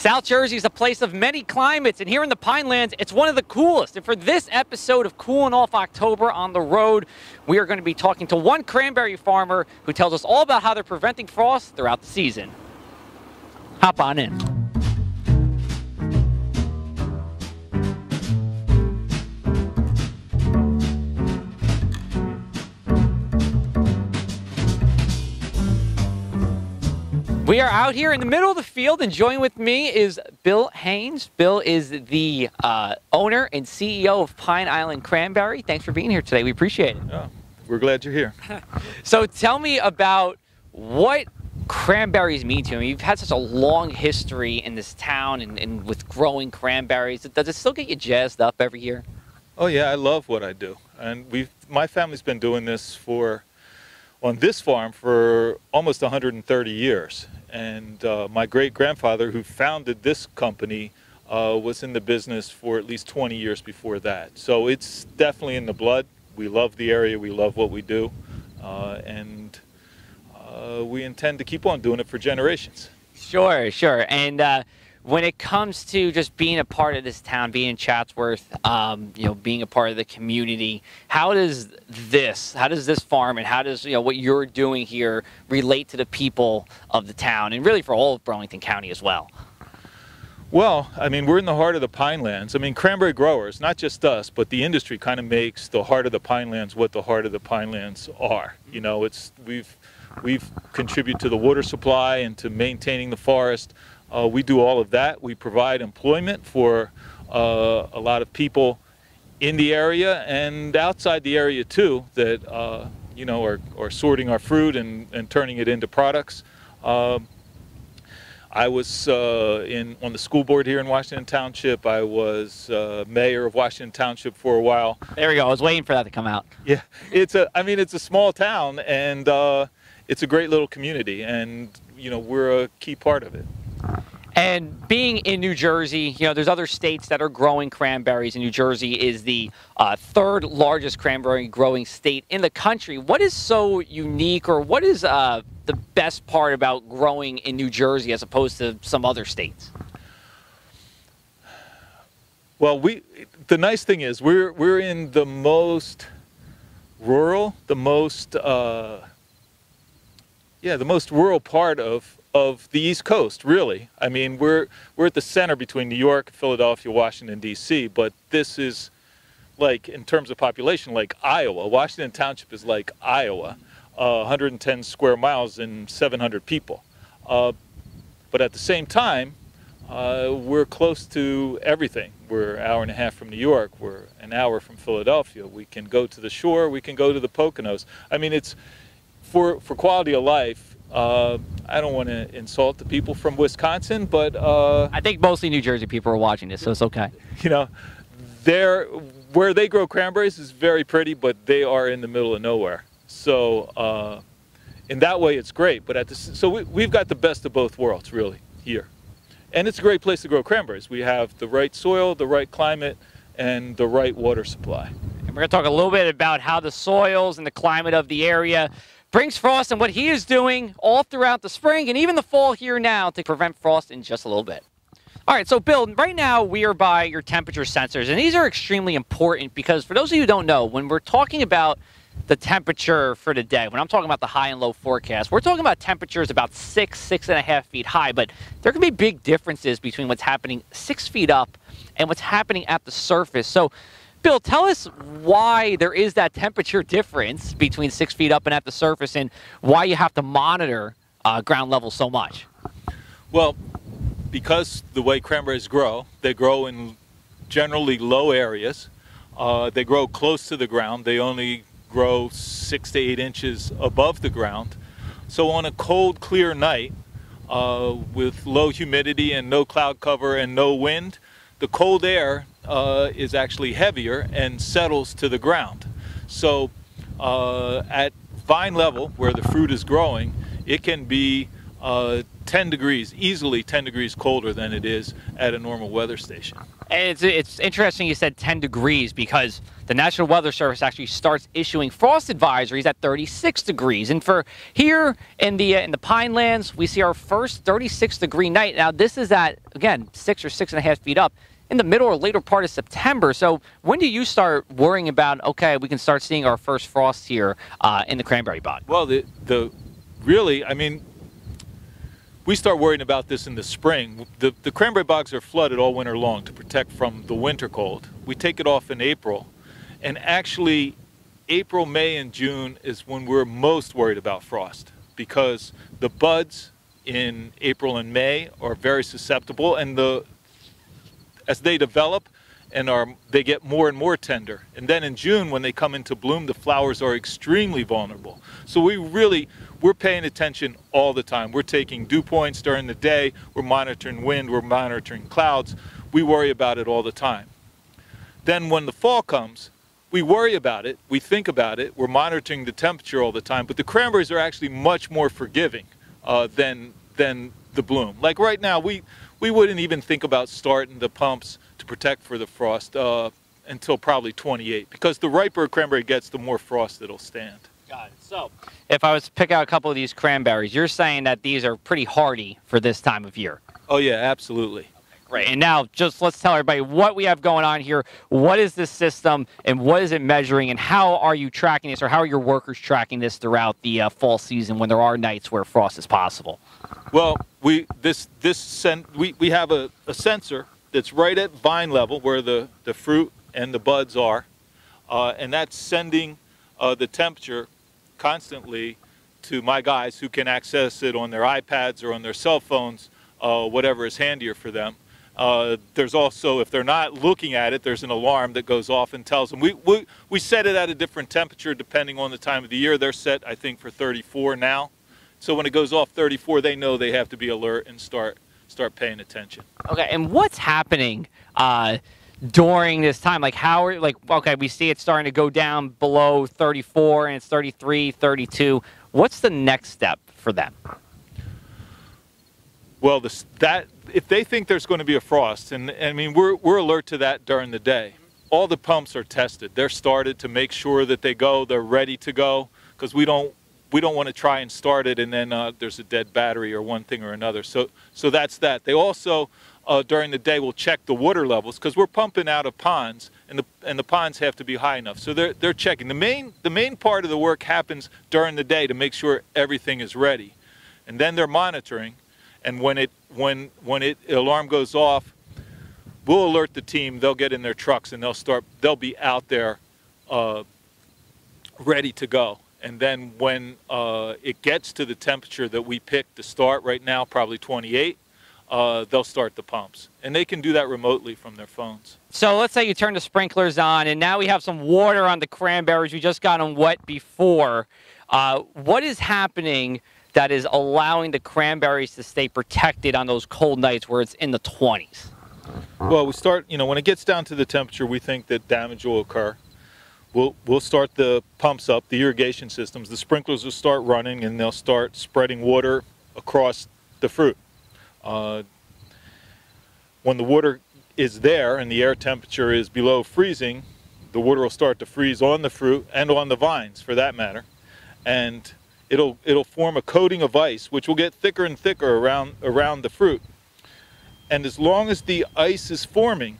South Jersey is a place of many climates, and here in the Pinelands, it's one of the coolest. And for this episode of Coolin Off October on the road, we are going to be talking to one cranberry farmer who tells us all about how they're preventing frost throughout the season. Hop on in. We are out here in the middle of the field, and joining with me is Bill Haines. Bill is the owner and CEO of Pine Island Cranberry. Thanks for being here today. We appreciate it. Oh, we're glad you're here. So tell me about what cranberries mean to you. I mean, you've had such a long history in this town and with growing cranberries. Does it still get you jazzed up every year? Oh yeah, I love what I do. And my family's been doing this on this farm for almost 130 years. And my great-grandfather, who founded this company, was in the business for at least 20 years before that. So it's definitely in the blood. We love the area, we love what we do, and we intend to keep on doing it for generations. Sure, sure. And when it comes to just being a part of this town, being in Chatsworth, being a part of the community, how does this farm and how does what you're doing here relate to the people of the town and really for all of Burlington County as well? Well, I mean, we're in the heart of the Pinelands. I mean, cranberry growers, not just us, but the industry kind of makes the heart of the Pinelands what the heart of the Pinelands are. You know, we've contributed to the water supply and to maintaining the forest. We do all of that. We provide employment for a lot of people in the area and outside the area too that are sorting our fruit and turning it into products. I was on the school board here in Washington Township. I was mayor of Washington Township for a while. There we go. I was waiting for that to come out. Yeah, it's a small town, and it's a great little community, and we're a key part of it. And being in New Jersey, there's other states that are growing cranberries, and New Jersey is the third largest cranberry growing state in the country. What is so unique, or what is the best part about growing in New Jersey as opposed to some other states? Well, the nice thing is we're in the most rural, the most rural part of the East Coast, really. I mean, we're at the center between New York, Philadelphia, Washington, D.C., but this is like, in terms of population, like Iowa. Washington Township is like Iowa, 110 square miles and 700 people. But at the same time, we're close to everything. We're an hour and a half from New York. We're an hour from Philadelphia. We can go to the shore. We can go to the Poconos. I mean, it's for quality of life. I don't want to insult the people from Wisconsin, but I think mostly New Jersey people are watching this, so it's okay. Where they grow cranberries is very pretty, but they are in the middle of nowhere. So in that way, it's great. But we've got the best of both worlds, really, here, and it's a great place to grow cranberries. We have the right soil, the right climate, and the right water supply. And we're going to talk a little bit about how the soils and the climate of the area brings frost and what he is doing all throughout the spring and even the fall here now to prevent frost in just a little bit. All right, so Bill, right now we are by your temperature sensors, and these are extremely important because for those of you who don't know, when we're talking about the temperature for the day, when I'm talking about the high and low forecast, we're talking about temperatures about 6.5 feet high, but there can be big differences between what's happening 6 feet up and what's happening at the surface. So Bill, tell us why there is that temperature difference between 6 feet up and at the surface and why you have to monitor ground level so much. Well, because the way cranberries grow, they grow in generally low areas. They grow close to the ground. They only grow 6 to 8 inches above the ground. So on a cold, clear night with low humidity and no cloud cover and no wind, the cold air is actually heavier and settles to the ground. So at vine level, where the fruit is growing, it can be 10 degrees, easily 10 degrees colder than it is at a normal weather station. And it's interesting you said 10 degrees because the National Weather Service actually starts issuing frost advisories at 36 degrees. And for here in the Pinelands, we see our first 36-degree night. Now, this is at, again, 6 or 6.5 feet up in the middle or later part of September. So when do you start worrying about, okay, we can start seeing our first frost here in the cranberry bog? Well, really, I mean, we start worrying about this in the spring. The cranberry bogs are flooded all winter long to protect from the winter cold. We take it off in April, and actually April, May, and June is when we're most worried about frost because the buds in April and May are very susceptible, and as they develop and they get more and more tender. And then in June, when they come into bloom, the flowers are extremely vulnerable. So we're paying attention all the time. We're taking dew points during the day. We're monitoring wind. We're monitoring clouds. We worry about it all the time. Then when the fall comes, we worry about it. We think about it. We're monitoring the temperature all the time. But the cranberries are actually much more forgiving than the bloom. Like right now, we wouldn't even think about starting the pumps to protect for the frost until probably 28, because the riper a cranberry gets, the more frost it'll stand. Got it. So if I was to pick out a couple of these cranberries, you're saying that these are pretty hardy for this time of year. Oh yeah, absolutely. Right, and now just let's tell everybody what we have going on here. What is this system, and what is it measuring, and how are you tracking this, or how are your workers tracking this throughout the fall season when there are nights where frost is possible? Well, we have a sensor that's right at vine level where the fruit and the buds are, and that's sending the temperature constantly to my guys who can access it on their iPads or on their cell phones, whatever is handier for them. There's also, if they're not looking at it, there's an alarm that goes off and tells them. We set it at a different temperature depending on the time of the year. They're set, I think, for 34 now. So when it goes off 34, they know they have to be alert and start paying attention. Okay, and what's happening during this time? Like okay, we see it starting to go down below 34 and it's 33, 32. What's the next step for them? Well, if they think there's going to be a frost, and I mean we're alert to that during the day. All the pumps are tested. They're started to make sure that they're ready to go, because we don't want to try and start it and then there's a dead battery or one thing or another. So that's that. They also during the day will check the water levels, because we're pumping out of ponds, and the ponds have to be high enough. So they're checking. The main part of the work happens during the day to make sure everything is ready, and then they're monitoring. And when alarm goes off, we'll alert the team. They'll get in their trucks and they'll be out there ready to go. And then when it gets to the temperature that we picked to start, right now probably 28, they'll start the pumps. And they can do that remotely from their phones. So let's say you turn the sprinklers on and now we have some water on the cranberries. We just got them wet before. What is happening that is allowing the cranberries to stay protected on those cold nights where it's in the 20s? Well, when it gets down to the temperature we think that damage will occur, we'll start the pumps up, the irrigation systems. The sprinklers will start running and they'll start spreading water across the fruit. When the water is there and the air temperature is below freezing, the water will start to freeze on the fruit and on the vines, for that matter. And it'll form a coating of ice, which will get thicker and thicker around the fruit. And as long as the ice is forming,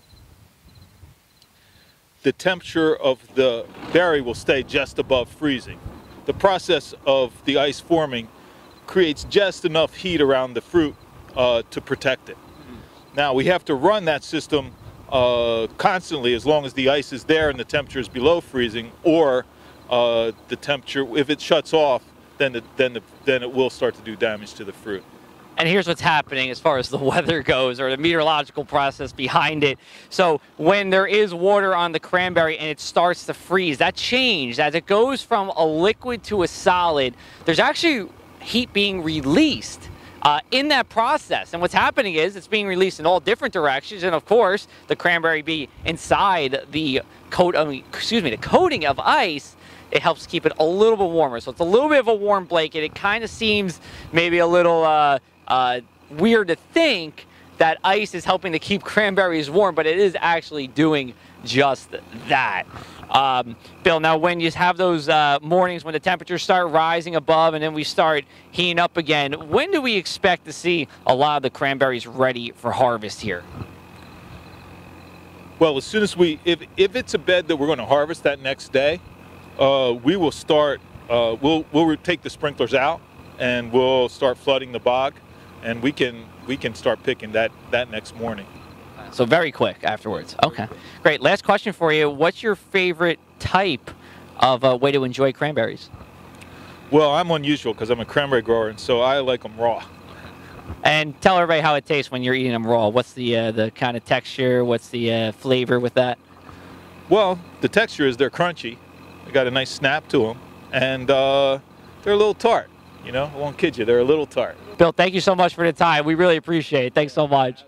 the temperature of the berry will stay just above freezing. The process of the ice forming creates just enough heat around the fruit to protect it. Now we have to run that system constantly as long as the ice is there and the temperature is below freezing, or the temperature, if it shuts off, then it will start to do damage to the fruit. And here's what's happening as far as the weather goes, or the meteorological process behind it. So when there is water on the cranberry and it starts to freeze, that change, as it goes from a liquid to a solid, there's actually heat being released in that process. And what's happening is it's being released in all different directions, and of course the cranberry be inside the the coating of ice. It helps keep it a little bit warmer. So it's a little bit of a warm blanket. It kind of seems maybe a little weird to think that ice is helping to keep cranberries warm, but it is actually doing just that. Bill, now when you have those mornings when the temperatures start rising above and then we start heating up again, when do we expect to see a lot of the cranberries ready for harvest here? Well, as soon as if it's a bed that we're going to harvest that next day, we will start, we'll take the sprinklers out and we'll start flooding the bog, and we can start picking that next morning. So very quick afterwards. Okay, great. Last question for you. What's your favorite type of way to enjoy cranberries? Well, I'm unusual because I'm a cranberry grower, and so I like them raw. And tell everybody how it tastes when you're eating them raw. What's the kind of texture? What's the flavor with that? Well, the texture is they're crunchy. They got a nice snap to them, and they're a little tart. You know, I won't kid you, they're a little tart. Bill, thank you so much for the time. We really appreciate it. Thanks so much.